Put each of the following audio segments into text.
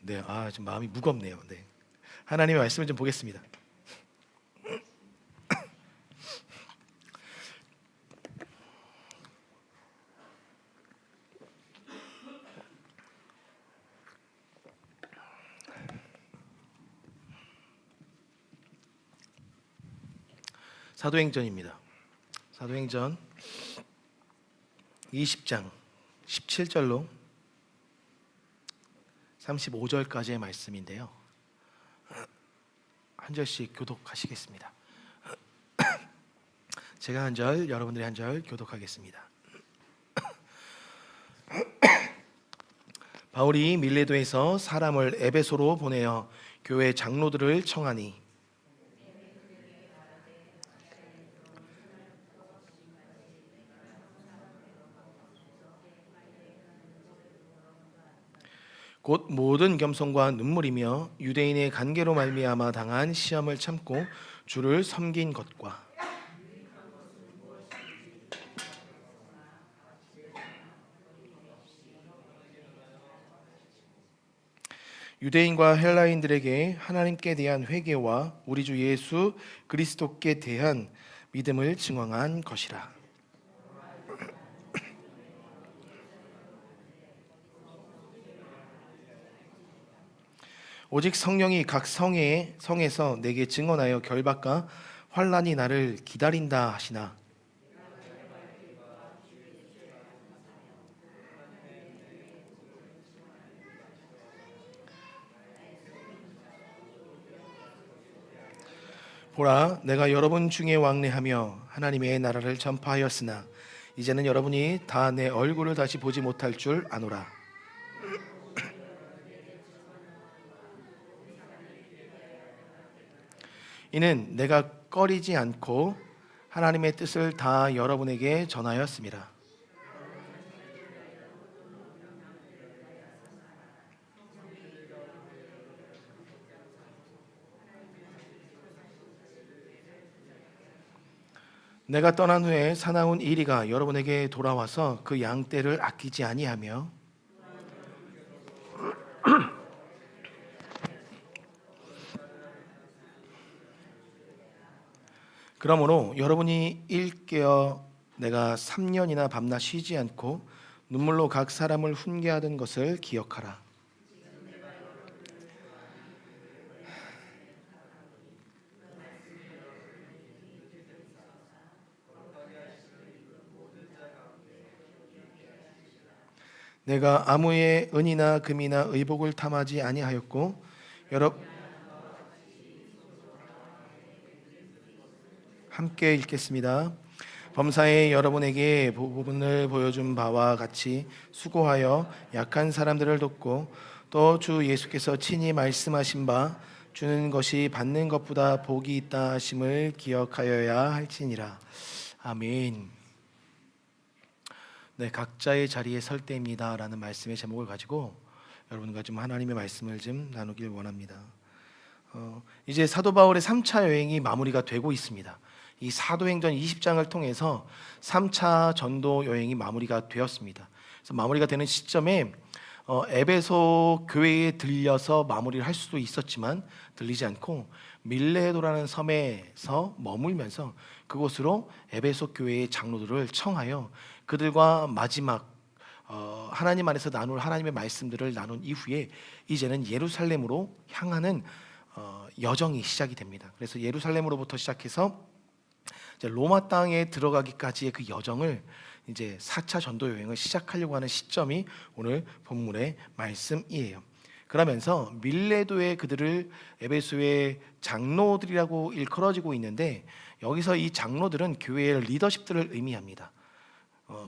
네, 좀 마음이 무겁네요. 네, 하나님의 말씀을 좀 보겠습니다. 사도행전입니다. 사도행전 20장 17절로 35절까지의 말씀인데요. 한 절씩 교독하시겠습니다. 제가 한 절, 여러분들이 한 절 교독하겠습니다. 바울이 밀레도에서 사람을 에베소로 보내어 교회 장로들을 청하니 곧 모든 겸손과 눈물이며 유대인의 관계로 말미암아 당한 시험을 참고 주를 섬긴 것과 유대인과 헬라인들에게 하나님께 대한 회개와 우리 주 예수 그리스도께 대한 믿음을 증언한 것이라. 오직 성령이 각 성에서 내게 증언하여 결박과 환난이 나를 기다린다 하시나 보라, 내가 여러분 중에 왕래하며 하나님의 나라를 전파하였으나 이제는 여러분이 다 내 얼굴을 다시 보지 못할 줄 아노라. 이는 내가 꺼리지 않고 하나님의 뜻을 다 여러분에게 전하였습니다. 내가 떠난 후에 사나운 이리가 여러분에게 돌아와서 그 양떼를 아끼지 아니하며 그러므로 여러분이 일깨어 내가 3년이나 밤낮 쉬지 않고 눈물로 각 사람을 훈계하던 것을 기억하라. 내가 아무의 은이나 금이나 의복을 탐하지 아니하였고 함께 읽겠습니다. 범사에 여러분에게 복음을 보여준 바와 같이 수고하여 약한 사람들을 돕고 또 주 예수께서 친히 말씀하신 바 주는 것이 받는 것보다 복이 있다 하심을 기억하여야 할지니라. 아멘. 네, 각자의 자리에 설 때입니다 라는 말씀의 제목을 가지고 여러분과 좀 하나님의 말씀을 좀 나누길 원합니다. 이제 사도 바울의 3차 여행이 마무리가 되고 있습니다. 이 사도행전 20장을 통해서 3차 전도 여행이 마무리가 되었습니다. 그래서 마무리가 되는 시점에 에베소 교회에 들려서 마무리를 할 수도 있었지만 들리지 않고 밀레도라는 섬에서 머물면서 그곳으로 에베소 교회의 장로들을 청하여 그들과 마지막 하나님 안에서 나눌 하나님의 말씀들을 나눈 이후에 이제는 예루살렘으로 향하는 여정이 시작이 됩니다. 그래서 예루살렘으로부터 시작해서 이제 로마 땅에 들어가기까지의 그 여정을 이제 4차 전도 여행을 시작하려고 하는 시점이 오늘 본문의 말씀이에요. 그러면서 밀레도의 그들을 에베소의 장로들이라고 일컬어지고 있는데 여기서 이 장로들은 교회의 리더십들을 의미합니다.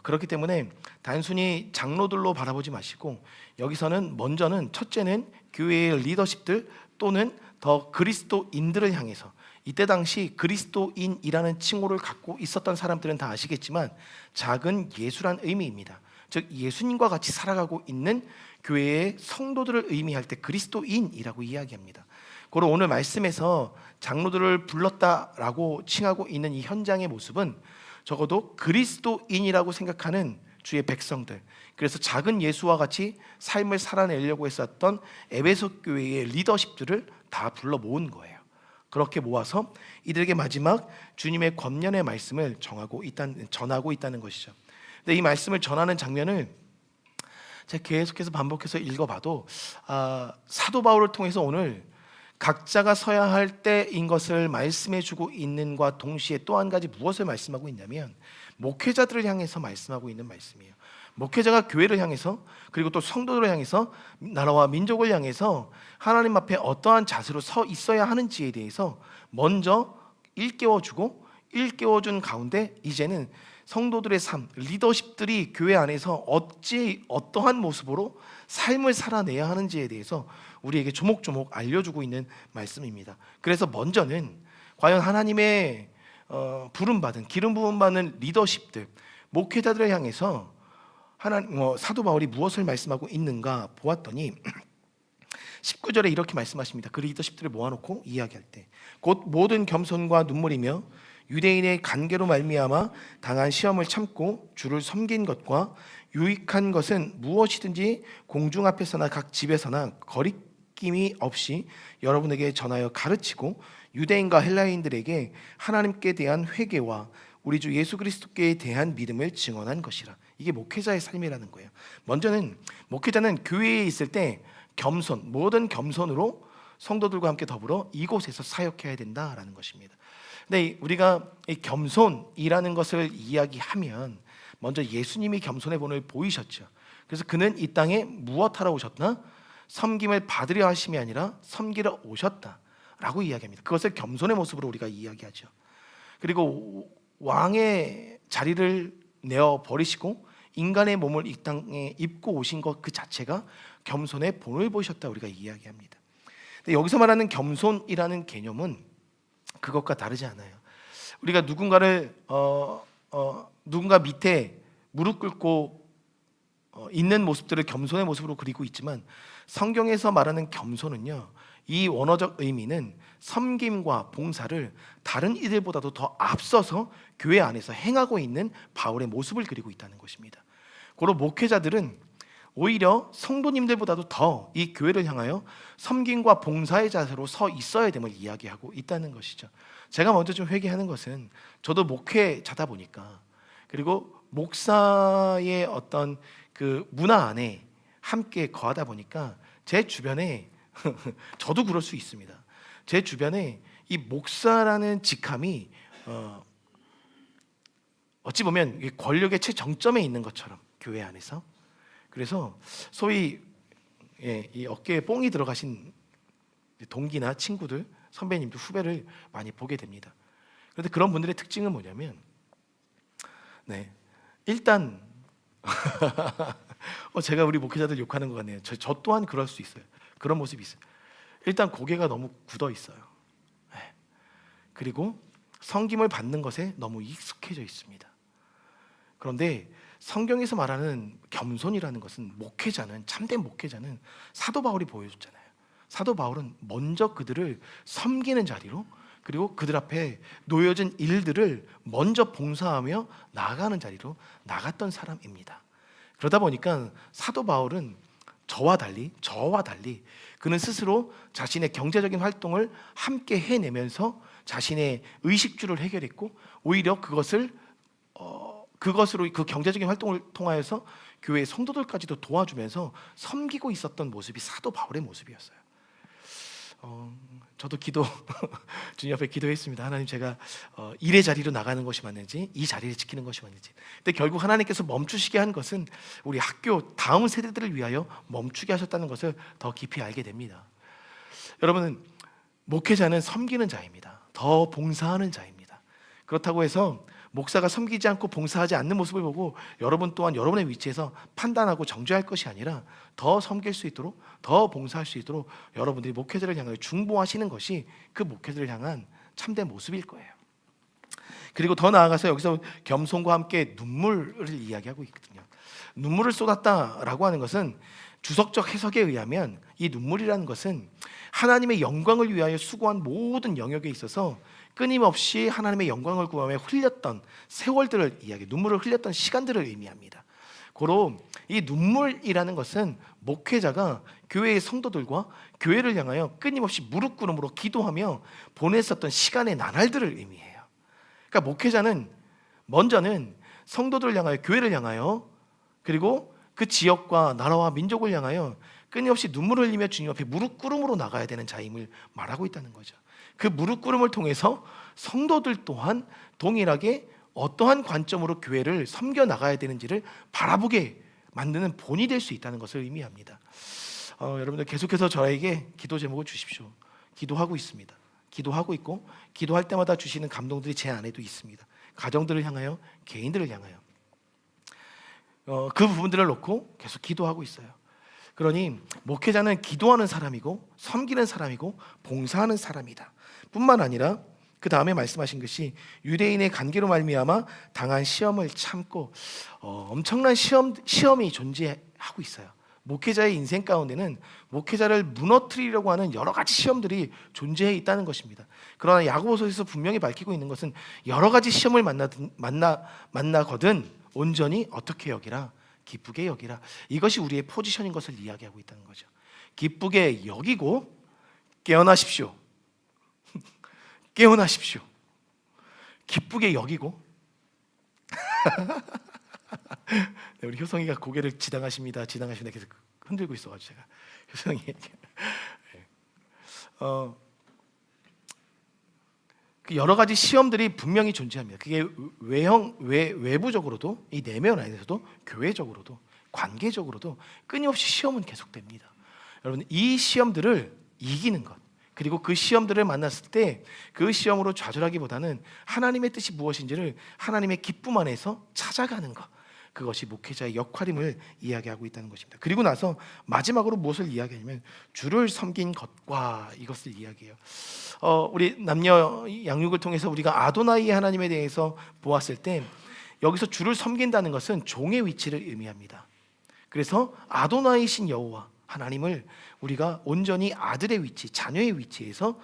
그렇기 때문에 단순히 장로들로 바라보지 마시고 여기서는 먼저는 첫째는 교회의 리더십들 또는 더 그리스도인들을 향해서 이때 당시 그리스도인이라는 칭호를 갖고 있었던 사람들은 다 아시겠지만 작은 예수란 의미입니다. 즉 예수님과 같이 살아가고 있는 교회의 성도들을 의미할 때 그리스도인이라고 이야기합니다. 그리고 오늘 말씀에서 장로들을 불렀다라고 칭하고 있는 이 현장의 모습은 적어도 그리스도인이라고 생각하는 주의 백성들, 그래서 작은 예수와 같이 삶을 살아내려고 했었던 에베소 교회의 리더십들을 다 불러 모은 거예요. 그렇게 모아서 이들에게 마지막 주님의 권면의 말씀을 전하고 있다는 것이죠. 근데 이 말씀을 전하는 장면을 제가 계속해서 반복해서 읽어봐도 사도 바울을 통해서 오늘 각자가 서야 할 때인 것을 말씀해주고 있는과 동시에 또 한 가지 무엇을 말씀하고 있냐면 목회자들을 향해서 말씀하고 있는 말씀이에요. 목회자가 교회를 향해서, 그리고 또 성도들을 향해서, 나라와 민족을 향해서 하나님 앞에 어떠한 자세로 서 있어야 하는지에 대해서 먼저 일깨워주고, 일깨워준 가운데 이제는 성도들의 삶, 리더십들이 교회 안에서 어떠한 모습으로 삶을 살아내야 하는지에 대해서 우리에게 조목조목 알려주고 있는 말씀입니다. 그래서 먼저는 과연 하나님의 부름받은, 기름 부음받는 리더십들, 목회자들을 향해서 사도 바울이 무엇을 말씀하고 있는가 보았더니 19절에 이렇게 말씀하십니다. 그 리더십들을 모아놓고 이야기할 때 곧 모든 겸손과 눈물이며 유대인의 간계로 말미암아 당한 시험을 참고 주를 섬긴 것과 유익한 것은 무엇이든지 공중 앞에서나 각 집에서나 거리낌이 없이 여러분에게 전하여 가르치고 유대인과 헬라인들에게 하나님께 대한 회개와 우리 주 예수 그리스도께 대한 믿음을 증언한 것이라. 이게 목회자의 삶이라는 거예요. 먼저는 목회자는 교회에 있을 때 겸손, 모든 겸손으로 성도들과 함께 더불어 이곳에서 사역해야 된다라는 것입니다. 근데 우리가 이 겸손이라는 것을 이야기하면 먼저 예수님이 겸손의 본을 보이셨죠. 그래서 그는 이 땅에 무엇하러 오셨나? 섬김을 받으려 하심이 아니라 섬기러 오셨다라고 이야기합니다. 그것을 겸손의 모습으로 우리가 이야기하죠. 그리고 왕의 자리를 내어 버리시고 인간의 몸을 이 땅에 입고 오신 것 그 자체가 겸손의 본을 보이셨다 우리가 이야기합니다. 근데 여기서 말하는 겸손이라는 개념은 그것과 다르지 않아요. 우리가 누군가를 누군가 밑에 무릎 꿇고 있는 모습들을 겸손의 모습으로 그리고 있지만 성경에서 말하는 겸손은요, 이 원어적 의미는 섬김과 봉사를 다른 이들보다도 더 앞서서 교회 안에서 행하고 있는 바울의 모습을 그리고 있다는 것입니다. 고로 목회자들은 오히려 성도님들보다도 더 이 교회를 향하여 섬김과 봉사의 자세로 서 있어야 됨을 이야기하고 있다는 것이죠. 제가 먼저 좀 회개하는 것은 저도 목회자다 보니까, 그리고 목사의 어떤 그 문화 안에 함께 거하다 보니까 제 주변에 저도 그럴 수 있습니다. 제 주변에 이 목사라는 직함이 어찌 보면 권력의 최정점에 있는 것처럼 교회 안에서, 그래서 소위 이 어깨에 뽕이 들어가신 동기나 친구들, 선배님들, 후배를 많이 보게 됩니다. 그런데 그런 분들의 특징은 뭐냐면 일단 제가 우리 목회자들 욕하는 것 같네요. 저 또한 그럴 수 있어요. 그런 모습이 있어요. 일단 고개가 너무 굳어 있어요. 그리고 섬김을 받는 것에 너무 익숙해져 있습니다. 그런데 성경에서 말하는 겸손이라는 것은 참된 목회자는 사도 바울이 보여줬잖아요. 사도 바울은 먼저 그들을 섬기는 자리로, 그리고 그들 앞에 놓여진 일들을 먼저 봉사하며 나아가는 자리로 나갔던 사람입니다. 그러다 보니까 사도 바울은 저와 달리 그는 스스로 자신의 경제적인 활동을 함께 해내면서 자신의 의식주를 해결했고, 오히려 그것으로 그 경제적인 활동을 통하여서 교회 성도들까지도 도와주면서 섬기고 있었던 모습이 사도 바울의 모습이었어요. 저도 주님 앞에 기도했습니다. 하나님, 제가 일의 자리로 나가는 것이 맞는지, 이 자리를 지키는 것이 맞는지. 근데 결국 하나님께서 멈추시게 한 것은 우리 학교 다음 세대들을 위하여 멈추게 하셨다는 것을 더 깊이 알게 됩니다. 여러분은 목회자는 섬기는 자입니다. 더 봉사하는 자입니다. 그렇다고 해서 목사가 섬기지 않고 봉사하지 않는 모습을 보고 여러분 또한 여러분의 위치에서 판단하고 정죄할 것이 아니라 더 섬길 수 있도록, 더 봉사할 수 있도록 여러분들이 목회자를 향하여 중보하시는 것이 그 목회자를 향한 참된 모습일 거예요. 그리고 더 나아가서 여기서 겸손과 함께 눈물을 이야기하고 있거든요. 눈물을 쏟았다라고 하는 것은 주석적 해석에 의하면 이 눈물이라는 것은 하나님의 영광을 위하여 수고한 모든 영역에 있어서 끊임없이 하나님의 영광을 구하며 흘렸던 세월들을 눈물을 흘렸던 시간들을 의미합니다. 고로 이 눈물이라는 것은 목회자가 교회의 성도들과 교회를 향하여 끊임없이 무릎 꿇음으로 기도하며 보냈었던 시간의 나날들을 의미해요. 그러니까 목회자는 먼저는 성도들을 향하여, 교회를 향하여, 그리고 그 지역과 나라와 민족을 향하여 끊임없이 눈물을 흘리며 주님 앞에 무릎 꿇음으로 나가야 되는 자임을 말하고 있다는 거죠. 그 무릎 꿇음을 통해서 성도들 또한 동일하게 어떠한 관점으로 교회를 섬겨 나가야 되는지를 바라보게 만드는 본이 될 수 있다는 것을 의미합니다. 여러분들 계속해서 저에게 기도 제목을 주십시오. 기도하고 있습니다. 기도하고 있고, 기도할 때마다 주시는 감동들이 제 안에도 있습니다. 가정들을 향하여, 개인들을 향하여 그 부분들을 놓고 계속 기도하고 있어요. 그러니 목회자는 기도하는 사람이고 섬기는 사람이고 봉사하는 사람이다 뿐만 아니라 그 다음에 말씀하신 것이 유대인의 관계로 말미암아 당한 시험을 참고 엄청난 시험이 존재하고 있어요. 목회자의 인생 가운데는 목회자를 무너뜨리려고 하는 여러 가지 시험들이 존재해 있다는 것입니다. 그러나 야고보서에서 분명히 밝히고 있는 것은 여러 가지 시험을 만나거든 온전히 어떻게 여기라? 기쁘게 여기라. 이것이 우리의 포지션인 것을 이야기하고 있다는 거죠. 기쁘게 여기고 깨어나십시오. 깨어나십시오. 기쁘게 여기고. 네, 우리 효성이가 고개를 지당하십니다. 계속 흔들고 있어가지고 제가 효성이 그 여러 가지 시험들이 분명히 존재합니다. 그게 외부적으로도, 이 내면 안에서도, 교회적으로도, 관계적으로도 끊임없이 시험은 계속됩니다. 여러분, 이 시험들을 이기는 것, 그리고 그 시험들을 만났을 때 그 시험으로 좌절하기보다는 하나님의 뜻이 무엇인지를 하나님의 기쁨 안에서 찾아가는 것, 그것이 목회자의 역할임을 이야기하고 있다는 것입니다. 그리고 나서 마지막으로 무엇을 이야기하냐면 주를 섬긴 것과 이것을 이야기해요. 우리 남녀 양육을 통해서 우리가 아도나이 하나님에 대해서 보았을 때 여기서 주를 섬긴다는 것은 종의 위치를 의미합니다. 그래서 아도나이신 여호와 하나님을 우리가 온전히 아들의 위치, 자녀의 위치에서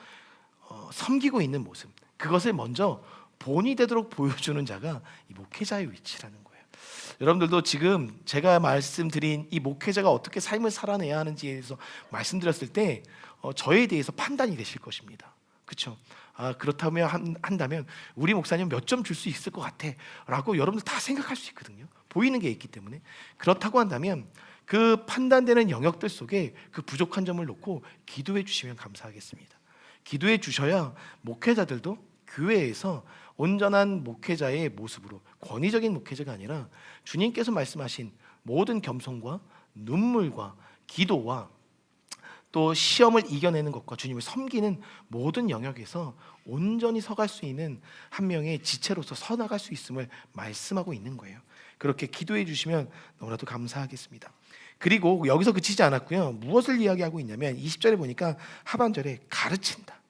섬기고 있는 모습, 그것을 먼저 본이 되도록 보여주는 자가 이 목회자의 위치라는 거예요. 여러분들도 지금 제가 말씀드린 이 목회자가 어떻게 삶을 살아내야 하는지에 대해서 말씀드렸을 때 저에 대해서 판단이 되실 것입니다. 그렇죠? 그렇다면 한다면 우리 목사님 몇 점 줄 수 있을 것 같아 라고 여러분들 다 생각할 수 있거든요. 보이는 게 있기 때문에. 그렇다고 한다면 그 판단되는 영역들 속에 그 부족한 점을 놓고 기도해 주시면 감사하겠습니다. 기도해 주셔야 목회자들도 교회에서 온전한 목회자의 모습으로, 권위적인 목회자가 아니라 주님께서 말씀하신 모든 겸손과 눈물과 기도와 또 시험을 이겨내는 것과 주님을 섬기는 모든 영역에서 온전히 서갈 수 있는 한 명의 지체로서 서나갈 수 있음을 말씀하고 있는 거예요. 그렇게 기도해 주시면 너무나도 감사하겠습니다. 그리고 여기서 그치지 않았고요. 무엇을 이야기하고 있냐면 20절에 보니까 하반절에 가르친다.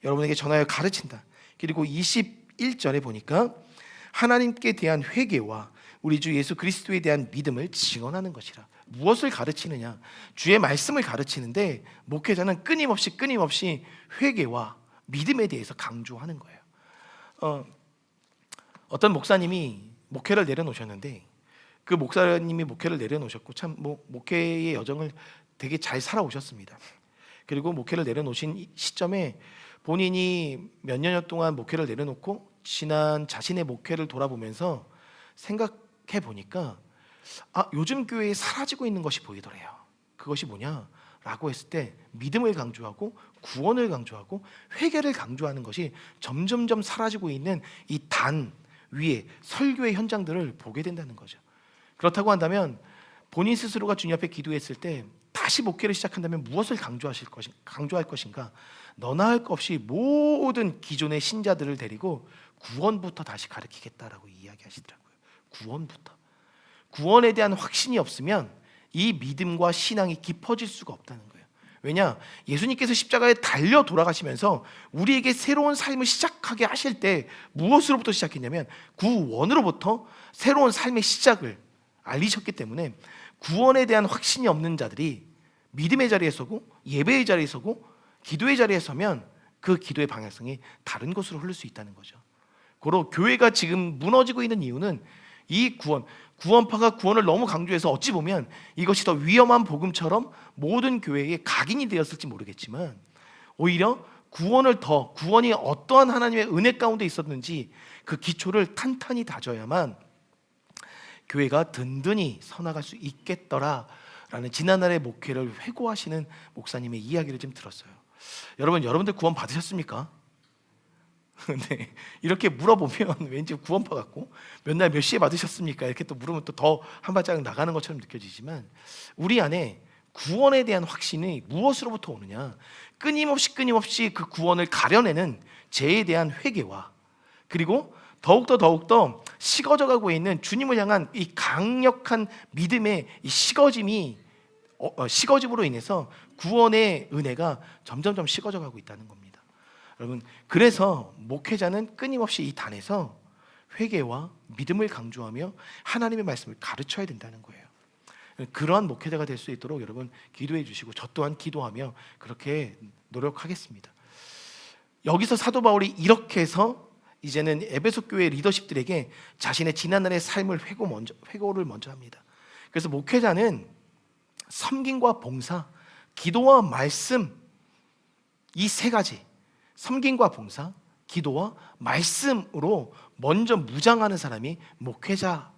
여러분에게 전하여 가르친다. 그리고 21절에 보니까 하나님께 대한 회개와 우리 주 예수 그리스도에 대한 믿음을 증언하는 것이라. 무엇을 가르치느냐? 주의 말씀을 가르치는데 목회자는 끊임없이 회개와 믿음에 대해서 강조하는 거예요. 어떤 목사님이 목회를 내려놓으셨는데 그 목사님이 목회를 내려놓으셨고 참 목회의 여정을 되게 잘 살아오셨습니다. 그리고 목회를 내려놓으신 시점에 본인이 몇 년여 동안 목회를 내려놓고 지난 자신의 목회를 돌아보면서 생각해 보니까 요즘 교회에 사라지고 있는 것이 보이더래요. 그것이 뭐냐라고 했을 때 믿음을 강조하고 구원을 강조하고 회개를 강조하는 것이 점점점 사라지고 있는 이 단 위에 설교의 현장들을 보게 된다는 거죠. 그렇다고 한다면 본인 스스로가 주님 앞에 기도했을 때 다시 목회를 시작한다면 무엇을 강조할 것인가? 너나 할 것 없이 모든 기존의 신자들을 데리고 구원부터 다시 가르치겠다라고 이야기하시더라고요. 구원에 대한 확신이 없으면 이 믿음과 신앙이 깊어질 수가 없다는 거예요. 왜냐? 예수님께서 십자가에 달려 돌아가시면서 우리에게 새로운 삶을 시작하게 하실 때 무엇으로부터 시작했냐면 구원으로부터 새로운 삶의 시작을 알리셨기 때문에 구원에 대한 확신이 없는 자들이 믿음의 자리에 서고 예배의 자리에 서고 기도의 자리에 서면 그 기도의 방향성이 다른 곳으로 흐를 수 있다는 거죠. 고로 교회가 지금 무너지고 있는 이유는 이 구원파가 구원을 너무 강조해서 어찌 보면 이것이 더 위험한 복음처럼 모든 교회에 각인이 되었을지 모르겠지만, 오히려 구원이 어떠한 하나님의 은혜 가운데 있었는지 그 기초를 탄탄히 다져야만 교회가 든든히 서나갈 수 있겠더라라는 지난날의 목회를 회고하시는 목사님의 이야기를 좀 들었어요. 여러분들 구원 받으셨습니까? 네, 이렇게 물어보면 왠지 구원파 같고, 몇 날 몇 시에 받으셨습니까? 이렇게 또 물으면 또 더 한 발자국 나가는 것처럼 느껴지지만, 우리 안에 구원에 대한 확신이 무엇으로부터 오느냐? 끊임없이 그 구원을 가려내는 죄에 대한 회개와, 그리고 더욱더 식어져가고 있는 주님을 향한 이 강력한 믿음의 이 식어짐으로 인해서 구원의 은혜가 점점 식어져가고 있다는 겁니다. 여러분, 그래서 목회자는 끊임없이 이 단에서 회개와 믿음을 강조하며 하나님의 말씀을 가르쳐야 된다는 거예요. 그러한 목회자가 될 수 있도록 여러분 기도해 주시고, 저 또한 기도하며 그렇게 노력하겠습니다. 여기서 사도 바울이 이렇게 해서 이제는 에베소 교회 리더십들에게 자신의 지난날의 삶을 회고를 먼저 합니다. 그래서 목회자는 섬김과 봉사, 기도와 말씀, 이 세 가지, 섬김과 봉사, 기도와 말씀으로 먼저 무장하는 사람이 목회자,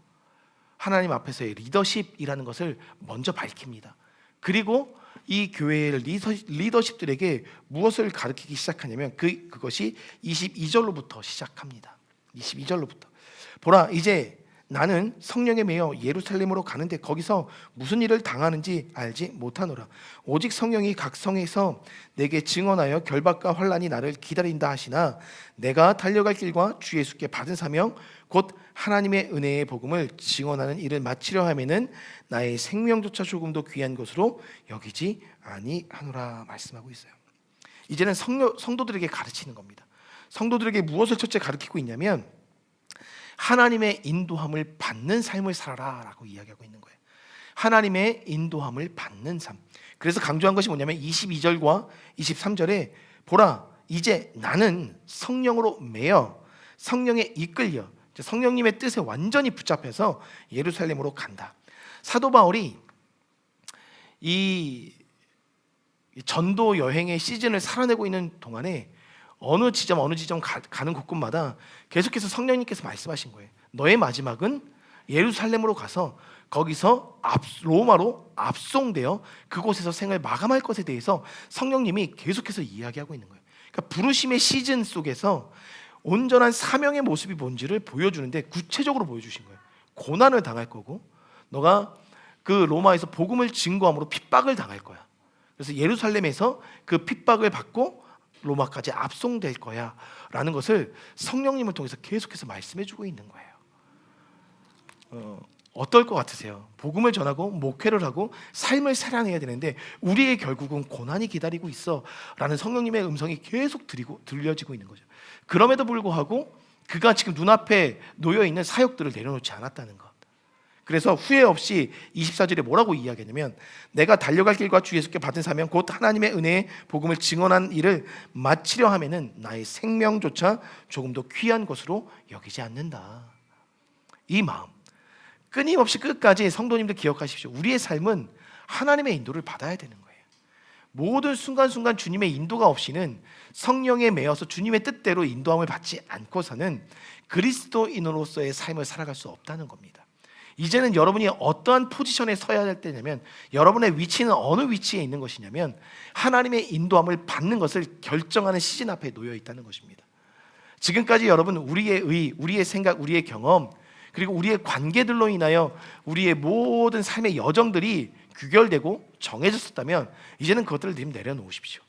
하나님 앞에서의 리더십이라는 것을 먼저 밝힙니다. 그리고 이 교회의 리더십들에게 무엇을 가르치기 시작하냐면 그것이 22절로부터 시작합니다. 22절로부터 보라, 이제 나는 성령에 매여 예루살렘으로 가는데 거기서 무슨 일을 당하는지 알지 못하노라. 오직 성령이 각 성에서 내게 증언하여 결박과 환난이 나를 기다린다 하시나, 내가 달려갈 길과 주 예수께 받은 사명 곧 하나님의 은혜의 복음을 증언하는 일을 마치려 하면은 나의 생명조차 조금도 귀한 것으로 여기지 아니하노라 말씀하고 있어요. 이제는 성도들에게 가르치는 겁니다. 성도들에게 무엇을 첫째 가르치고 있냐면, 하나님의 인도함을 받는 삶을 살아라 라고 이야기하고 있는 거예요. 하나님의 인도함을 받는 삶. 그래서 강조한 것이 뭐냐면 22절과 23절에 보라, 이제 나는 성령으로 매여 성령에 이끌려, 성령님의 뜻에 완전히 붙잡혀서 예루살렘으로 간다. 사도 바울이 이 전도 여행의 시즌을 살아내고 있는 동안에 어느 지점 가는 곳곳마다 계속해서 성령님께서 말씀하신 거예요. 너의 마지막은 예루살렘으로 가서 거기서 로마로 압송되어 그곳에서 생을 마감할 것에 대해서 성령님이 계속해서 이야기하고 있는 거예요. 그러니까 부르심의 시즌 속에서 온전한 사명의 모습이 뭔지를 보여주는데 구체적으로 보여주신 거예요. 고난을 당할 거고, 너가 그 로마에서 복음을 증거함으로 핍박을 당할 거야. 그래서 예루살렘에서 그 핍박을 받고 로마까지 압송될 거야 라는 것을 성령님을 통해서 계속해서 말씀해주고 있는 거예요. 어떨 것 같으세요? 복음을 전하고 목회를 하고 삶을 살아내야 되는데 우리의 결국은 고난이 기다리고 있어 라는 성령님의 음성이 계속 들려지고 있는 거죠. 그럼에도 불구하고 그가 지금 눈앞에 놓여있는 사역들을 내려놓지 않았다는 것. 그래서 후회 없이 24절에 뭐라고 이야기하냐면, 내가 달려갈 길과 주 예수께 받은 사명 곧 하나님의 은혜의 복음을 증언한 일을 마치려 하면은 나의 생명조차 조금도 귀한 것으로 여기지 않는다. 이 마음 끊임없이 끝까지 성도님들 기억하십시오. 우리의 삶은 하나님의 인도를 받아야 되는 거예요. 모든 순간순간 주님의 인도가 없이는, 성령에 매여서 주님의 뜻대로 인도함을 받지 않고서는 그리스도인으로서의 삶을 살아갈 수 없다는 겁니다. 이제는 여러분이 어떠한 포지션에 서야 할 때냐면, 여러분의 위치는 어느 위치에 있는 것이냐면 하나님의 인도함을 받는 것을 결정하는 시즌 앞에 놓여 있다는 것입니다. 지금까지 여러분 우리의 생각, 우리의 경험, 그리고 우리의 관계들로 인하여 우리의 모든 삶의 여정들이 규결되고 정해졌었다면 이제는 그것들을 내려놓으십시오.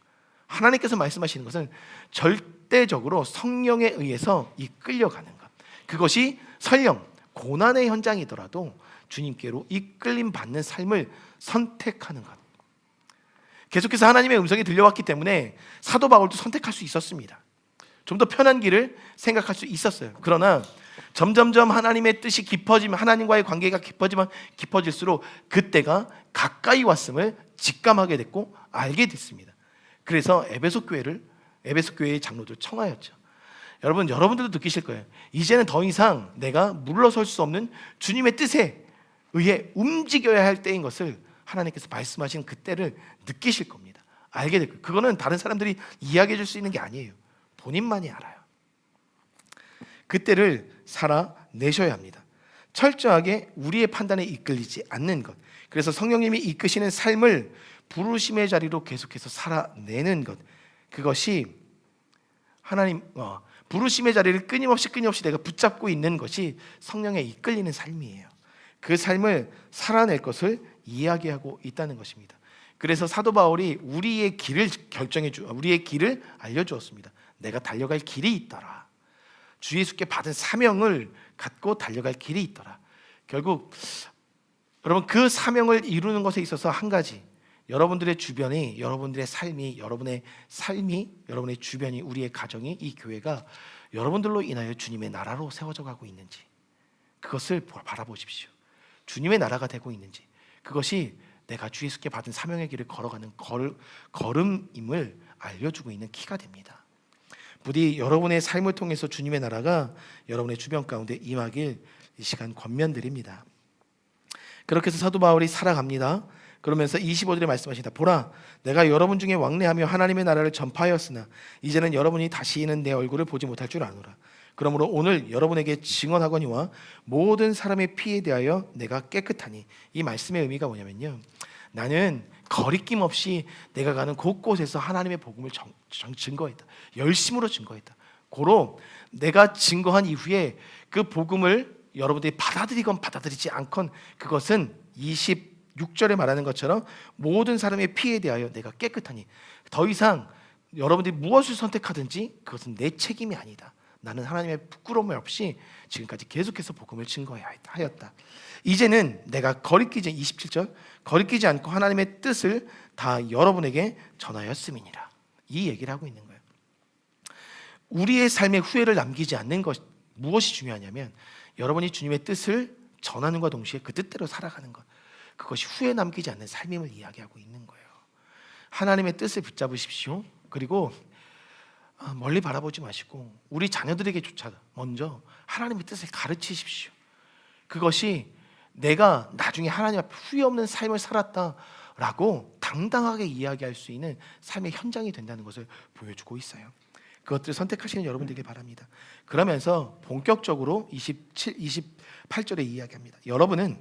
하나님께서 말씀하시는 것은 절대적으로 성령에 의해서 이끌려가는 것, 그것이 설령 고난의 현장이더라도 주님께로 이끌림 받는 삶을 선택하는 것. 계속해서 하나님의 음성이 들려왔기 때문에 사도 바울도 선택할 수 있었습니다. 좀 더 편한 길을 생각할 수 있었어요. 그러나 점점점 하나님의 뜻이 깊어지면, 하나님과의 관계가 깊어질수록 그때가 가까이 왔음을 직감하게 됐고 알게 됐습니다. 그래서 에베소 교회의 장로들 청하였죠. 여러분들도 느끼실 거예요. 이제는 더 이상 내가 물러설 수 없는 주님의 뜻에 의해 움직여야 할 때인 것을 하나님께서 말씀하신 그때를 느끼실 겁니다. 알게 될 거예요. 그거는 다른 사람들이 이야기해 줄 수 있는 게 아니에요. 본인만이 알아요. 그때를 살아내셔야 합니다. 철저하게 우리의 판단에 이끌리지 않는 것. 그래서 성령님이 이끄시는 삶을 부르심의 자리로 계속해서 살아내는 것. 그것이 하나님 부르심의 자리를 끊임없이 내가 붙잡고 있는 것이 성령에 이끌리는 삶이에요. 그 삶을 살아낼 것을 이야기하고 있다는 것입니다. 그래서 사도 바울이 우리의 길을 우리의 길을 알려주었습니다. 내가 달려갈 길이 있더라. 주 예수께 받은 사명을 갖고 달려갈 길이 있더라. 결국 여러분 그 사명을 이루는 것에 있어서 한 가지, 여러분들의 주변이, 여러분들의 삶이, 여러분의 주변이, 우리의 가정이, 이 교회가 여러분들로 인하여 주님의 나라로 세워져 가고 있는지 그것을 바라보십시오. 주님의 나라가 되고 있는지, 그것이 내가 주 예수께 받은 사명의 길을 걸어가는 걸음임을 알려주고 있는 키가 됩니다. 부디 여러분의 삶을 통해서 주님의 나라가 여러분의 주변 가운데 임하길 이 시간 권면드립니다. 그렇게 해서 사도 바울이 살아갑니다. 그러면서 25절에 말씀하신다. 보라, 내가 여러분 중에 왕래하며 하나님의 나라를 전파하였으나 이제는 여러분이 다시는 내 얼굴을 보지 못할 줄 아노라. 그러므로 오늘 여러분에게 증언하거니와 모든 사람의 피에 대하여 내가 깨끗하니. 이 말씀의 의미가 뭐냐면요, 나는 거리낌 없이 내가 가는 곳곳에서 하나님의 복음을 증거했다. 열심으로 증거했다. 고로 내가 증거한 이후에 그 복음을 여러분들이 받아들이건 받아들이지 않건 그것은 26절에 말하는 것처럼 모든 사람의 피에 대하여 내가 깨끗하니. 더 이상 여러분들이 무엇을 선택하든지 그것은 내 책임이 아니다. 나는 하나님의 부끄러움 없이 지금까지 계속해서 복음을 증거하였다. 이제는 내가 거리끼지, 27절, 거리끼지 않고 하나님의 뜻을 다 여러분에게 전하였음이니라. 이 얘기를 하고 있는 거예요. 우리의 삶에 후회를 남기지 않는 것, 무엇이 중요하냐면 여러분이 주님의 뜻을 전하는과 동시에 그 뜻대로 살아가는 것, 그것이 후회 남기지 않는 삶임을 이야기하고 있는 거예요. 하나님의 뜻을 붙잡으십시오. 그리고 멀리 바라보지 마시고 우리 자녀들에게조차 먼저 하나님의 뜻을 가르치십시오. 그것이 내가 나중에 하나님 앞에 후회 없는 삶을 살았다라고 당당하게 이야기할 수 있는 삶의 현장이 된다는 것을 보여주고 있어요. 그것들을 선택하시는 여러분들에게 바랍니다. 그러면서 본격적으로 28절에 이야기합니다. 여러분은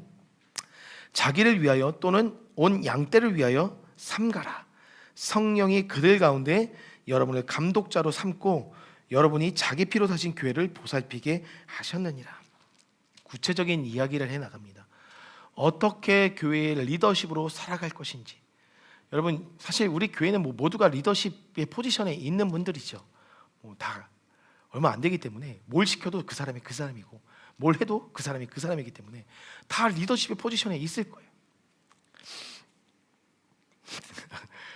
자기를 위하여 또는 온 양떼를 위하여 삼가라. 성령이 그들 가운데 여러분을 감독자로 삼고 여러분이 자기 피로 사신 교회를 보살피게 하셨느니라. 구체적인 이야기를 해나갑니다. 어떻게 교회의 리더십으로 살아갈 것인지. 여러분 사실 우리 교회는 모두가 리더십의 포지션에 있는 분들이죠. 다 얼마 안 되기 때문에 뭘 시켜도 그 사람이 그 사람이고 뭘 해도 그 사람이 그 사람이기 때문에 다 리더십의 포지션에 있을 거예요.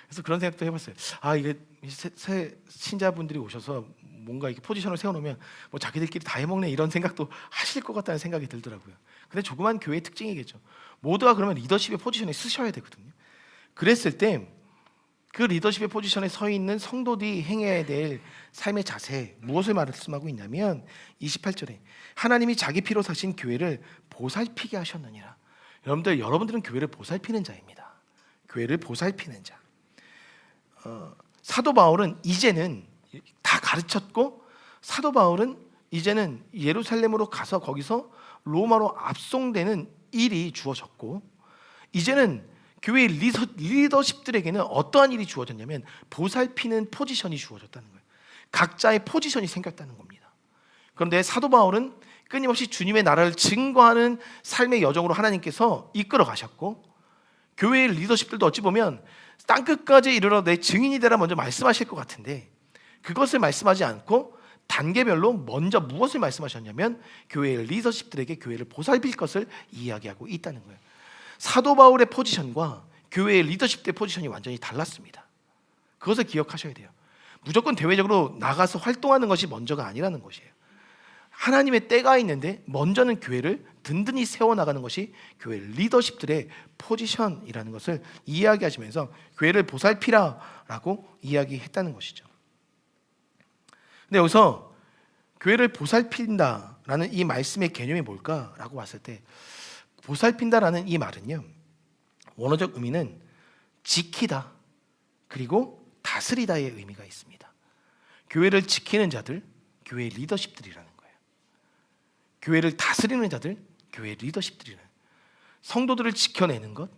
그래서 그런 생각도 해봤어요. 이게 새 신자분들이 오셔서 뭔가 이렇게 포지션을 세워놓으면 자기들끼리 다 해먹네 이런 생각도 하실 것 같다는 생각이 들더라고요. 근데 조그만 교회의 특징이겠죠. 모두가 그러면 리더십의 포지션에 쓰셔야 되거든요. 그랬을 때 그 리더십의 포지션에 서 있는 성도들이 행해야 될 삶의 자세, 무엇을 말씀하고 있냐면 28절에 하나님이 자기 피로 사신 교회를 보살피게 하셨느니라. 여러분들은 교회를 보살피는 자입니다. 교회를 보살피는 자. 사도 바울은 이제는 다 가르쳤고, 사도 바울은 이제는 예루살렘으로 가서 거기서 로마로 압송되는 일이 주어졌고, 이제는 교회의 리더십들에게는 어떠한 일이 주어졌냐면 보살피는 포지션이 주어졌다는 거예요. 각자의 포지션이 생겼다는 겁니다. 그런데 사도 바울은 끊임없이 주님의 나라를 증거하는 삶의 여정으로 하나님께서 이끌어 가셨고, 교회의 리더십들도 어찌 보면 땅끝까지 이르러 내 증인이 되라 먼저 말씀하실 것 같은데 그것을 말씀하지 않고 단계별로 먼저 무엇을 말씀하셨냐면 교회의 리더십들에게 교회를 보살필 것을 이야기하고 있다는 거예요. 사도 바울의 포지션과 교회의 리더십들의 포지션이 완전히 달랐습니다. 그것을 기억하셔야 돼요. 무조건 대외적으로 나가서 활동하는 것이 먼저가 아니라는 것이에요. 하나님의 때가 있는데 먼저는 교회를 든든히 세워나가는 것이 교회 리더십들의 포지션이라는 것을 이야기하시면서 교회를 보살피라라고 이야기했다는 것이죠. 근데 여기서 교회를 보살핀다라는 이 말씀의 개념이 뭘까라고 봤을 때, 보살핀다라는 이 말은요, 원어적 의미는 지키다 그리고 다스리다의 의미가 있습니다. 교회를 지키는 자들, 교회 리더십들이라는 거예요. 교회를 다스리는 자들, 교회 리더십들이라는, 성도들을 지켜내는 것,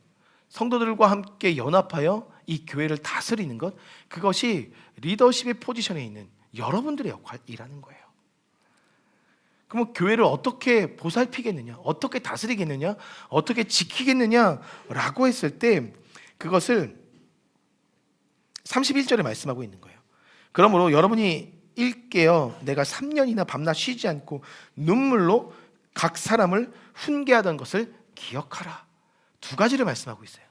성도들과 함께 연합하여 이 교회를 다스리는 것, 그것이 리더십의 포지션에 있는 여러분들의 역할이라는 거예요. 그럼 교회를 어떻게 보살피겠느냐, 어떻게 다스리겠느냐, 어떻게 지키겠느냐라고 했을 때, 그것을 31절에 말씀하고 있는 거예요. 그러므로 여러분이 일깨어 내가 3년이나 밤낮 쉬지 않고 눈물로 각 사람을 훈계하던 것을 기억하라. 두 가지를 말씀하고 있어요.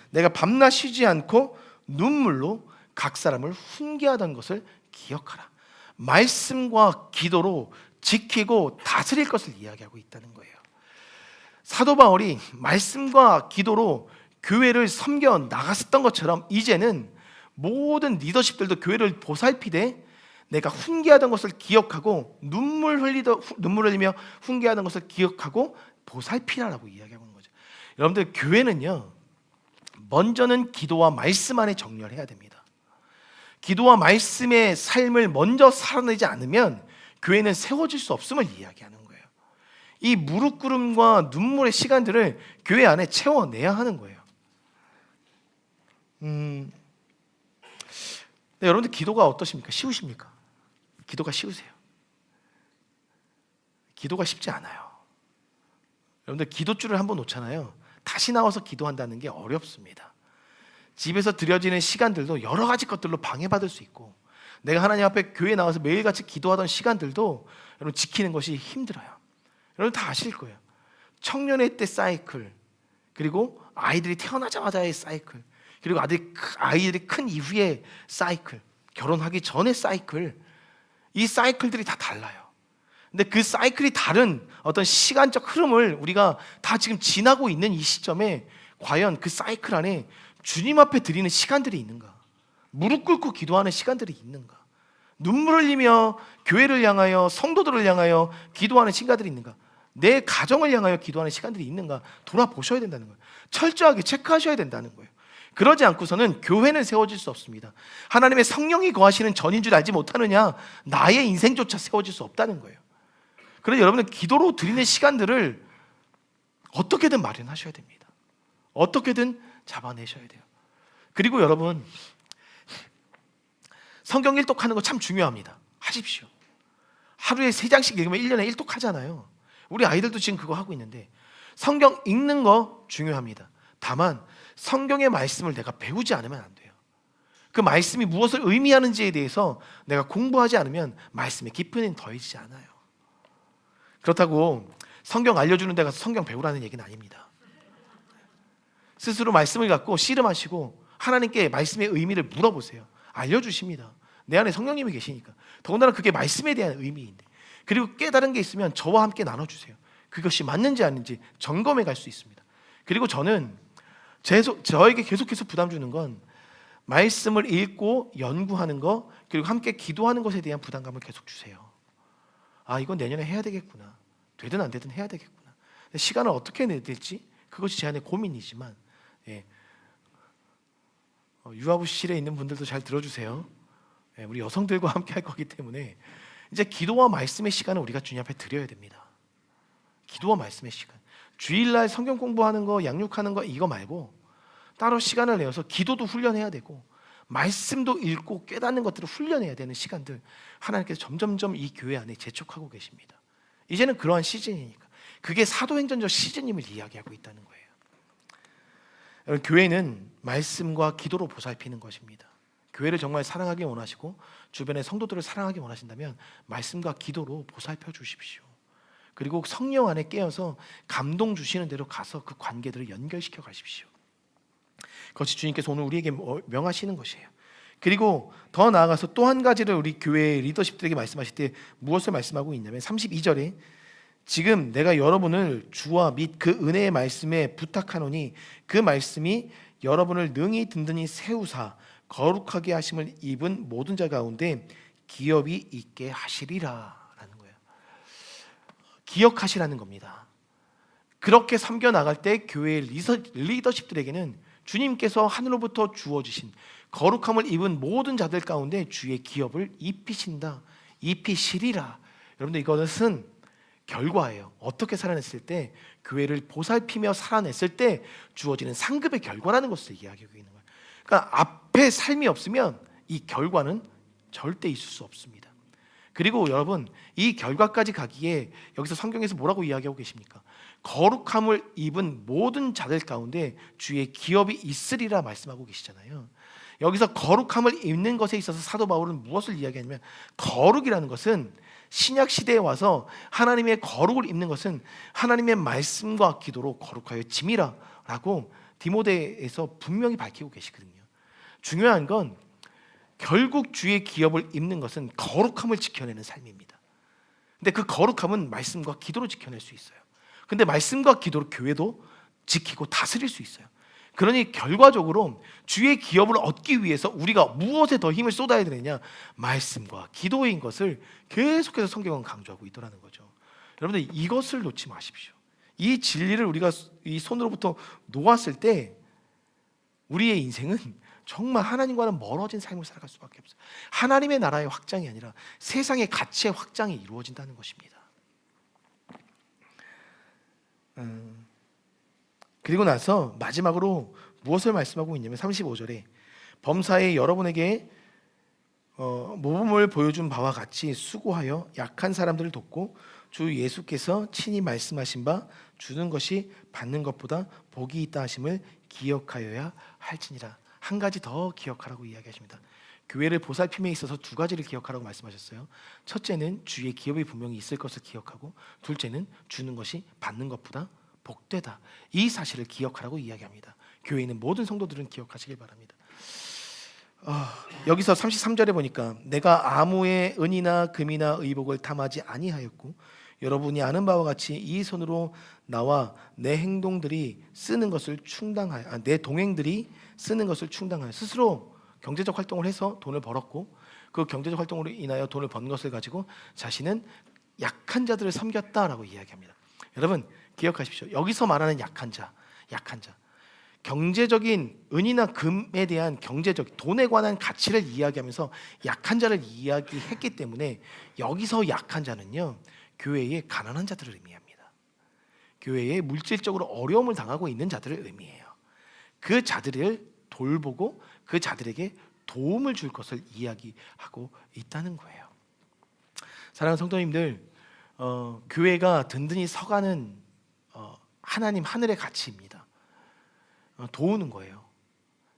내가 밤낮 쉬지 않고 눈물로 각 사람을 훈계하던 것을 기억하라. 말씀과 기도로 지키고 다스릴 것을 이야기하고 있다는 거예요. 사도 바울이 말씀과 기도로 교회를 섬겨 나갔었던 것처럼 이제는 모든 리더십들도 교회를 보살피되 내가 훈계하던 것을 기억하고 눈물 흘리며 훈계하던 것을 기억하고 보살피라라고 이야기하고 있는 거죠. 여러분들, 교회는요, 먼저는 기도와 말씀 안에 정렬해야 됩니다. 기도와 말씀의 삶을 먼저 살아내지 않으면 교회는 세워질 수 없음을 이야기하는 거예요. 이 무릎 꿇음과 눈물의 시간들을 교회 안에 채워내야 하는 거예요. 네, 여러분들 기도가 어떠십니까? 쉬우십니까? 기도가 쉬우세요? 기도가 쉽지 않아요. 여러분들 기도줄을 한번 놓잖아요. 다시 나와서 기도한다는 게 어렵습니다. 집에서 드려지는 시간들도 여러 가지 것들로 방해받을 수 있고, 내가 하나님 앞에 교회에 나와서 매일같이 기도하던 시간들도 여러분 지키는 것이 힘들어요. 여러분 다 아실 거예요. 청년의 때 사이클, 그리고 아이들이 태어나자마자의 사이클, 그리고 아이들이 큰 이후의 사이클, 결혼하기 전의 사이클, 이 사이클들이 다 달라요. 근데 그 사이클이 다른 어떤 시간적 흐름을 우리가 다 지금 지나고 있는 이 시점에 과연 그 사이클 안에 주님 앞에 드리는 시간들이 있는가? 무릎 꿇고 기도하는 시간들이 있는가? 눈물 흘리며 교회를 향하여, 성도들을 향하여 기도하는 시간들이 있는가? 내 가정을 향하여 기도하는 시간들이 있는가? 돌아보셔야 된다는 거예요. 철저하게 체크하셔야 된다는 거예요. 그러지 않고서는 교회는 세워질 수 없습니다. 하나님의 성령이 거하시는 전인 줄 알지 못하느냐? 나의 인생조차 세워질 수 없다는 거예요. 그래서 여러분은 기도로 드리는 시간들을 어떻게든 마련하셔야 됩니다. 어떻게든 잡아내셔야 돼요. 그리고 여러분, 성경 일독하는 거 참 중요합니다. 하십시오. 하루에 3장씩 읽으면 1년에 1독 하잖아요. 우리 아이들도 지금 그거 하고 있는데, 성경 읽는 거 중요합니다. 다만 성경의 말씀을 내가 배우지 않으면 안 돼요. 그 말씀이 무엇을 의미하는지에 대해서 내가 공부하지 않으면 말씀의 깊이는 더해지지 않아요. 그렇다고 성경 알려주는 데 가서 성경 배우라는 얘기는 아닙니다. 스스로 말씀을 갖고 씨름하시고 하나님께 말씀의 의미를 물어보세요. 알려주십니다. 내 안에 성령님이 계시니까. 더군다나 그게 말씀에 대한 의미인데, 그리고 깨달은 게 있으면 저와 함께 나눠주세요. 그것이 맞는지 아닌지 점검해 갈 수 있습니다. 그리고 저는 저에게 계속해서 부담 주는 건 말씀을 읽고 연구하는 거, 그리고 함께 기도하는 것에 대한 부담감을 계속 주세요. 아, 이건 내년에 해야 되겠구나. 되든 안 되든 해야 되겠구나. 시간을 어떻게 내야 될지 그것이 제 안의 고민이지만, 유아부실에 있는 분들도 잘 들어주세요. 우리 여성들과 함께 할 거기 때문에 이제 기도와 말씀의 시간을 우리가 주님 앞에 드려야 됩니다. 기도와 말씀의 시간. 주일날 성경 공부하는 거, 양육하는 거 이거 말고 따로 시간을 내어서 기도도 훈련해야 되고 말씀도 읽고 깨닫는 것들을 훈련해야 되는 시간들, 하나님께서 점점점 이 교회 안에 재촉하고 계십니다. 이제는 그러한 시즌이니까. 그게 사도행전적 시즌임을 이야기하고 있다는 거예요. 여러분, 교회는 말씀과 기도로 보살피는 것입니다. 교회를 정말 사랑하기 원하시고 주변의 성도들을 사랑하기 원하신다면 말씀과 기도로 보살펴 주십시오. 그리고 성령 안에 깨어서 감동 주시는 대로 가서 그 관계들을 연결시켜 가십시오. 그것이 주님께서 오늘 우리에게 명하시는 것이에요. 그리고 더 나아가서 또 한 가지를 우리 교회 리더십들에게 말씀하실 때 무엇을 말씀하고 있냐면 32절에 지금 내가 여러분을 주와 및 그 은혜의 말씀에 부탁하노니 그 말씀이 여러분을 능히 든든히 세우사 거룩하게 하심을 입은 모든 자 가운데 기업이 있게 하시리라 라는 거예요. 기억하시라는 겁니다. 그렇게 섬겨 나갈 때 교회의 리더십들에게는 주님께서 하늘로부터 주어주신 거룩함을 입은 모든 자들 가운데 주의 기업을 입히신다, 입히시리라. 여러분들, 이것은 결과예요. 어떻게 살아냈을 때, 교회를 보살피며 살아냈을 때 주어지는 상급의 결과라는 것을 이야기하고 있는 거예요. 그러니까 앞에 삶이 없으면 이 결과는 절대 있을 수 없습니다. 그리고 여러분, 이 결과까지 가기에 여기서 성경에서 뭐라고 이야기하고 계십니까? 거룩함을 입은 모든 자들 가운데 주의 기업이 있으리라 말씀하고 계시잖아요. 여기서 거룩함을 입는 것에 있어서 사도 바울은 무엇을 이야기하냐면, 거룩이라는 것은 신약 시대에 와서 하나님의 거룩을 입는 것은 하나님의 말씀과 기도로 거룩하여 짐이라 라고 디모데에서 분명히 밝히고 계시거든요. 중요한 건 결국 주의 기업을 입는 것은 거룩함을 지켜내는 삶입니다. 근데 그 거룩함은 말씀과 기도로 지켜낼 수 있어요. 근데 말씀과 기도로 교회도 지키고 다스릴 수 있어요. 그러니 결과적으로 주의 기업을 얻기 위해서 우리가 무엇에 더 힘을 쏟아야 되느냐? 말씀과 기도인 것을 계속해서 성경은 강조하고 있더라는 거죠. 여러분들, 이것을 놓지 마십시오. 이 진리를 우리가 이 손으로부터 놓았을 때 우리의 인생은 정말 하나님과는 멀어진 삶을 살아갈 수밖에 없어요. 하나님의 나라의 확장이 아니라 세상의 가치의 확장이 이루어진다는 것입니다. 그리고 나서 마지막으로 무엇을 말씀하고 있냐면 35절에 범사에 여러분에게 모범을 보여준 바와 같이 수고하여 약한 사람들을 돕고 주 예수께서 친히 말씀하신 바 주는 것이 받는 것보다 복이 있다 하심을 기억하여야 할지니라. 한 가지 더 기억하라고 이야기하십니다. 교회를 보살핌에 있어서 두 가지를 기억하라고 말씀하셨어요. 첫째는 주의 기업이 분명히 있을 것을 기억하고, 둘째는 주는 것이 받는 것보다 복되다, 이 사실을 기억하라고 이야기합니다. 교회에 있는 모든 성도들은 기억하시길 바랍니다. 여기서 33절에 보니까 내가 아무의 은이나 금이나 의복을 탐하지 아니하였고 여러분이 아는 바와 같이 이 손으로 나와 내 행동들이 쓰는 것을 충당하여 내 동행들이 쓰는 것을 충당하여 스스로 경제적 활동을 해서 돈을 벌었고, 그 경제적 활동으로 인하여 돈을 번 것을 가지고 자신은 약한 자들을 섬겼다라고 이야기합니다. 여러분, 기억하십시오. 여기서 말하는 약한 자, 경제적인 은이나 금에 대한 경제적, 돈에 관한 가치를 이야기하면서 약한 자를 이야기했기 때문에 여기서 약한 자는요, 교회의 가난한 자들을 의미합니다. 교회에 물질적으로 어려움을 당하고 있는 자들을 의미해요. 그 자들을 돌보고 그 자들에게 도움을 줄 것을 이야기하고 있다는 거예요. 사랑하는 성도님들, 교회가 든든히 서가는 하나님 하늘의 가치입니다. 도우는 거예요.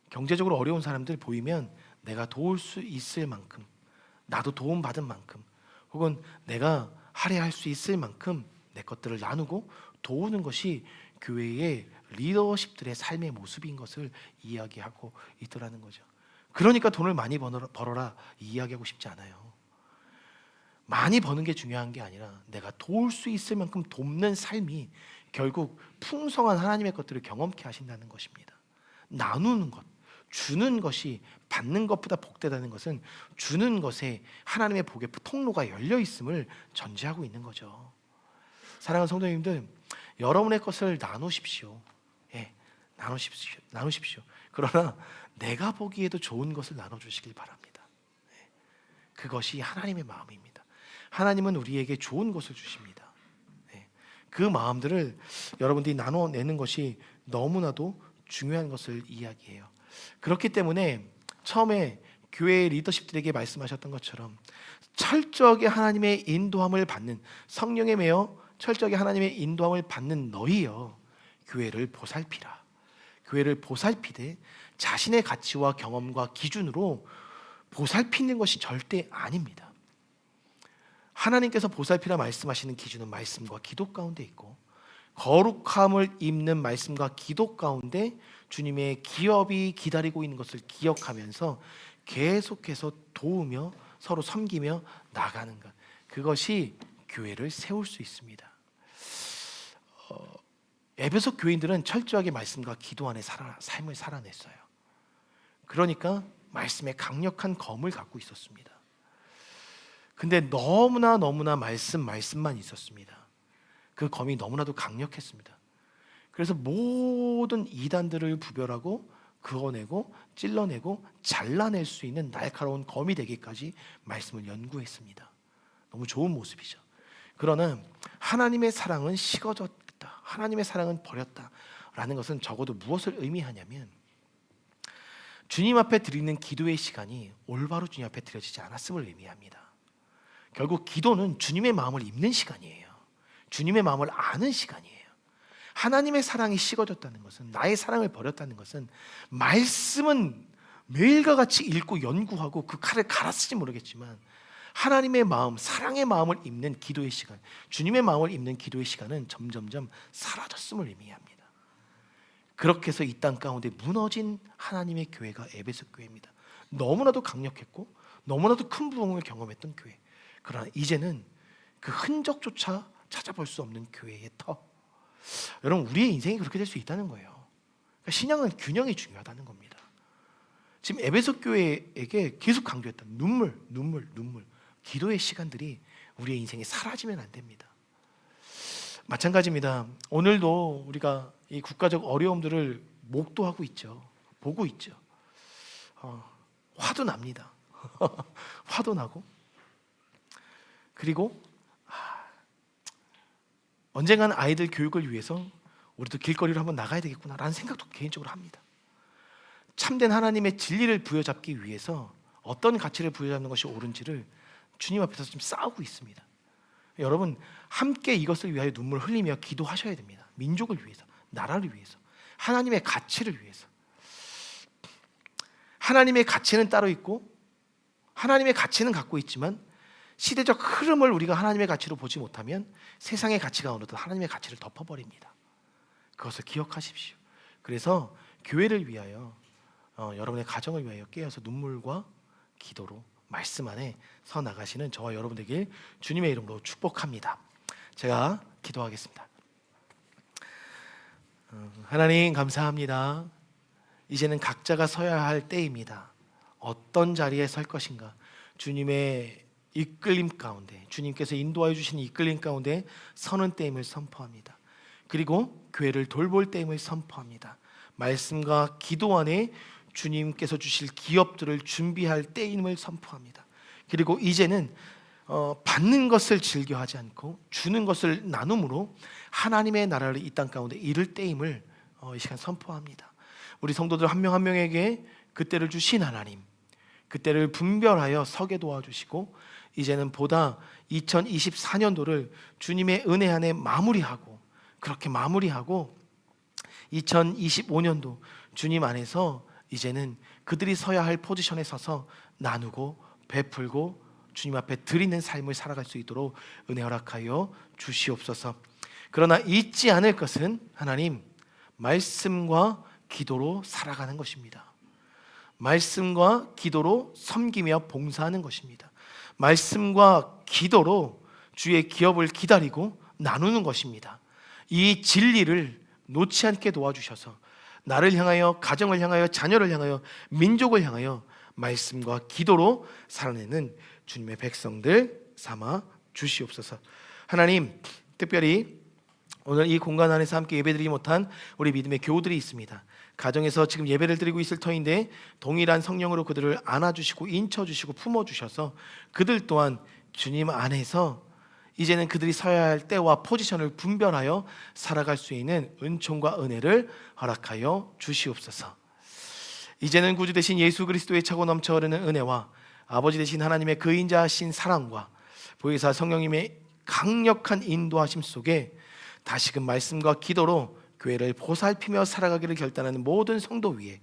경제적으로 어려운 사람들 보이면 내가 도울 수 있을 만큼, 나도 도움받은 만큼, 혹은 내가 할애할 수 있을 만큼 내 것들을 나누고 도우는 것이 교회의 리더십들의 삶의 모습인 것을 이야기하고 있더라는 거죠. 그러니까 돈을 많이 벌어라 이야기하고 싶지 않아요. 많이 버는 게 중요한 게 아니라 내가 도울 수 있을 만큼 돕는 삶이 결국 풍성한 하나님의 것들을 경험케 하신다는 것입니다. 나누는 것, 주는 것이 받는 것보다 복되다는 것은 주는 것에 하나님의 복의 통로가 열려 있음을 전제하고 있는 거죠. 사랑하는 성도님들, 여러분의 것을 나누십시오. 나누십시오. 그러나 내가 보기에도 좋은 것을 나눠주시길 바랍니다. 그것이 하나님의 마음입니다. 하나님은 우리에게 좋은 것을 주십니다. 그 마음들을 여러분들이 나눠내는 것이 너무나도 중요한 것을 이야기해요. 그렇기 때문에 처음에 교회의 리더십들에게 말씀하셨던 것처럼 철저하게 하나님의 인도함을 받는, 성령에 매여 철저하게 하나님의 인도함을 받는 너희여 교회를 보살피라. 교회를 보살피되 자신의 가치와 경험과 기준으로 보살피는 것이 절대 아닙니다. 하나님께서 보살피라 말씀하시는 기준은 말씀과 기도 가운데 있고, 거룩함을 입는 말씀과 기도 가운데 주님의 기업이 기다리고 있는 것을 기억하면서 계속해서 도우며 서로 섬기며 나가는 것, 그것이 교회를 세울 수 있습니다. 에베소 교인들은 철저하게 말씀과 기도 안에 삶을 살아냈어요. 그러니까 말씀의 강력한 검을 갖고 있었습니다. 근데 너무나 말씀만 있었습니다. 그 검이 너무나도 강력했습니다. 그래서 모든 이단들을 부별하고 그어내고 찔러내고 잘라낼 수 있는 날카로운 검이 되기까지 말씀을 연구했습니다. 너무 좋은 모습이죠. 그러나 하나님의 사랑은 식어졌다, 하나님의 사랑은 버렸다 라는 것은 적어도 무엇을 의미하냐면, 주님 앞에 드리는 기도의 시간이 올바로 주님 앞에 드려지지 않았음을 의미합니다. 결국 기도는 주님의 마음을 읽는 시간이에요. 주님의 마음을 아는 시간이에요. 하나님의 사랑이 식어졌다는 것은, 나의 사랑을 버렸다는 것은, 말씀은 매일과 같이 읽고 연구하고 그 칼을 갈았을지 모르겠지만 하나님의 마음, 사랑의 마음을 읽는 기도의 시간, 주님의 마음을 읽는 기도의 시간은 점점점 사라졌음을 의미합니다. 그렇게 해서 이 땅 가운데 무너진 하나님의 교회가 에베소 교회입니다. 너무나도 강력했고 너무나도 큰 부흥을 경험했던 교회. 그러나 이제는 그 흔적조차 찾아볼 수 없는 교회의 터. 여러분, 우리의 인생이 그렇게 될 수 있다는 거예요. 그러니까 신앙은 균형이 중요하다는 겁니다. 지금 에베소 교회에게 계속 강조했던 눈물, 기도의 시간들이 우리의 인생에 사라지면 안 됩니다. 마찬가지입니다. 오늘도 우리가 이 국가적 어려움들을 목도하고 있죠. 보고 있죠. 화도 납니다. 화도 나고, 그리고 언젠가는 아이들 교육을 위해서 우리도 길거리로 한번 나가야 되겠구나라는 생각도 개인적으로 합니다. 참된 하나님의 진리를 부여잡기 위해서 어떤 가치를 부여잡는 것이 옳은지를 주님 앞에서 지금 싸우고 있습니다. 여러분, 함께 이것을 위하여 눈물 흘리며 기도하셔야 됩니다. 민족을 위해서, 나라를 위해서, 하나님의 가치를 위해서. 하나님의 가치는 따로 있고 하나님의 가치는 갖고 있지만 시대적 흐름을 우리가 하나님의 가치로 보지 못하면 세상의 가치가 어느덧 하나님의 가치를 덮어버립니다. 그것을 기억하십시오. 그래서 교회를 위하여, 여러분의 가정을 위하여 깨어서 눈물과 기도로 말씀 안에 서 나가시는 저와 여러분 되길 주님의 이름으로 축복합니다. 제가 기도하겠습니다. 하나님 감사합니다. 이제는 각자가 서야 할 때입니다. 어떤 자리에 설 것인가, 주님의 이끌림 가운데, 주님께서 인도하여 주신 이끌림 가운데 서는 때임을 선포합니다. 그리고 교회를 돌볼 때임을 선포합니다. 말씀과 기도 안에 주님께서 주실 기업들을 준비할 때임을 선포합니다. 그리고 이제는 받는 것을 즐겨하지 않고 주는 것을 나눔으로 하나님의 나라를 이 땅 가운데 이룰 때임을 이 시간 선포합니다. 우리 성도들 한 명 한 명에게 그때를 주신 하나님, 그때를 분별하여 서게 도와주시고, 이제는 보다 2024년도를 주님의 은혜 안에 마무리하고, 그렇게 마무리하고 2025년도 주님 안에서 이제는 그들이 서야 할 포지션에 서서 나누고 베풀고 주님 앞에 드리는 삶을 살아갈 수 있도록 은혜 허락하여 주시옵소서. 그러나 잊지 않을 것은 하나님, 말씀과 기도로 살아가는 것입니다. 말씀과 기도로 섬기며 봉사하는 것입니다. 말씀과 기도로 주의 기업을 기다리고 나누는 것입니다. 이 진리를 놓지 않게 도와주셔서 나를 향하여, 가정을 향하여, 자녀를 향하여, 민족을 향하여 말씀과 기도로 살아내는 주님의 백성들 삼아 주시옵소서. 하나님, 특별히 오늘 이 공간 안에서 함께 예배드리지 못한 우리 믿음의 교우들이 있습니다. 가정에서 지금 예배를 드리고 있을 터인데 동일한 성령으로 그들을 안아주시고 인쳐주시고 품어주셔서 그들 또한 주님 안에서 이제는 그들이 서야 할 때와 포지션을 분별하여 살아갈 수 있는 은총과 은혜를 허락하여 주시옵소서. 이제는 구주 되신 예수 그리스도의 차고 넘쳐 흐르는 은혜와 아버지 되신 하나님의 그인자하신 사랑과 보혜사 성령님의 강력한 인도하심 속에 다시금 말씀과 기도로 교회를 보살피며 살아가기를 결단하는 모든 성도 위에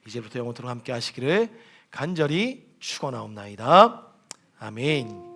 이제부터 영원토록 함께 하시기를 간절히 축원하옵나이다. 아멘.